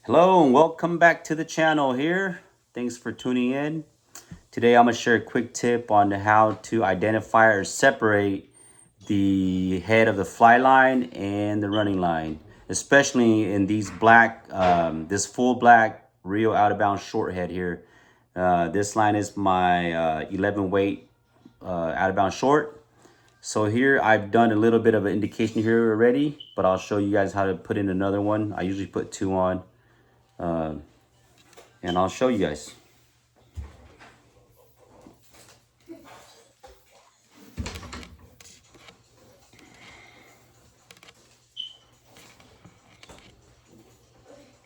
Hello and welcome back to the channel here. Thanks for tuning in. Today I'm going to share a quick tip on how to identify or separate the head of the fly line and the running line, especially in these black, this full black Rio out of bounds short head here. This line is my 11 weight out of bounds short. So here I've done a little bit of an indication here already, but I'll show you guys how to put in another one. I usually put two on. And I'll show you guys.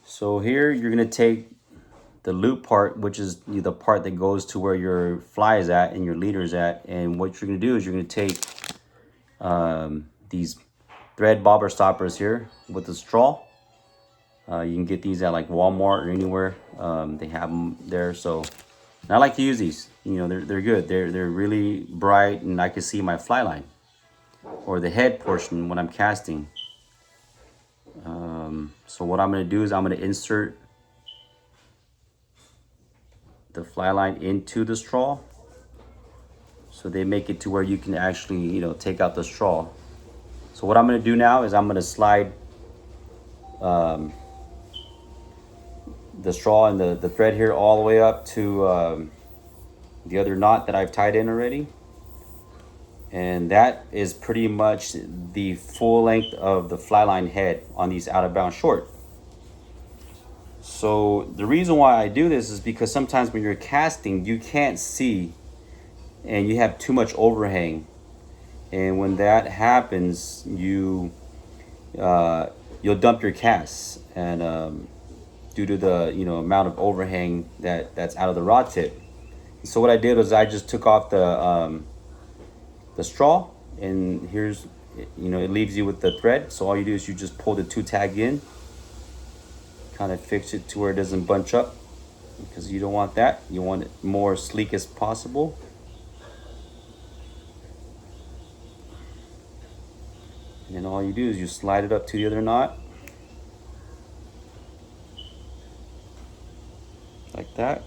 So here you're gonna take the loop part, which is the part that goes to where your fly is at and your leader is at. And what you're gonna do is you're gonna take these thread bobber stoppers here with the straw. You can get these at like Walmart or anywhere. They have them there. So and I like to use these. You know, they're good. They're really bright, and I can see my fly line or the head portion when I'm casting. So what I'm going to do is I'm going to insert the fly line into the straw. So they make it to where you can actually, take out the straw. So what I'm going to do now is I'm going to slide the straw and the thread here all the way up to the other knot that I've tied in already. And that is pretty much the full length of the fly line head on these out of bounds short. So the reason why I do this is because sometimes when you're casting, you can't see and you have too much overhang. And when that happens, you'll dump your casts, and due to the amount of overhang that's out of the rod tip. So what I did was I just took off the straw, and here's it leaves you with the thread. So all you do is you just pull the two tag in, kind of fix it to where it doesn't bunch up, because you don't want that. You want it more sleek as possible. And then all you do is you slide it up to the other knot like that.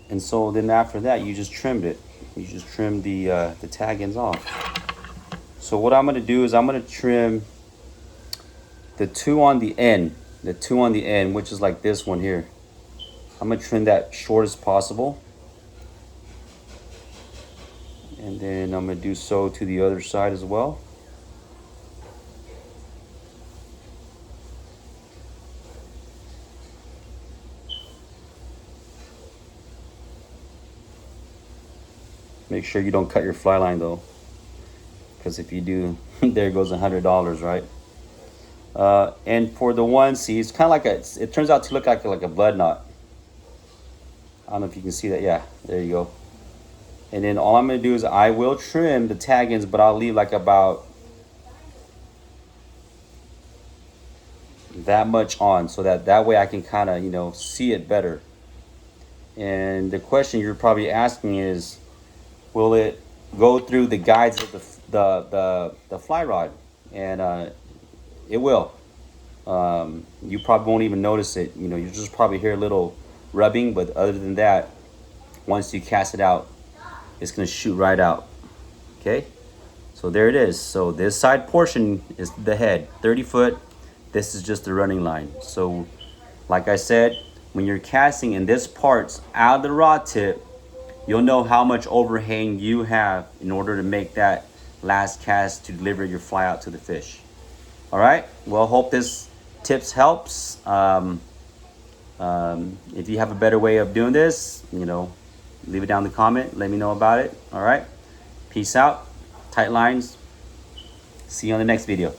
And so then after that, you just trimmed it. You just trimmed the tag ends off. So what I'm gonna do is I'm gonna trim the two on the end, which is like this one here. I'm gonna trim that short as possible. And then I'm gonna do so to the other side as well. Make sure you don't cut your fly line though, because if you do, there goes $100, right? And for the one, see, it's kind of like it turns out to look like a blood knot. I don't know if you can see that. Yeah, there you go. And then all I'm gonna do is I will trim the tag ends, but I'll leave like about that much on, so that way I can kind of see it better. And the question you're probably asking is, will it go through the guides of the fly rod? And it will. You probably won't even notice it. You just probably hear a little rubbing, but other than that, once you cast it out, it's gonna shoot right out. Okay, so there it is. So this side portion is the head, 30 foot. This is just the running line. So like I said, when you're casting and this part's out of the rod tip, you'll know how much overhang you have in order to make that last cast to deliver your fly out to the fish. All right, well, hope this tips helps. If you have a better way of doing this, leave it down in the comment. Let me know about it. All right, peace out, tight lines. See you on the next video.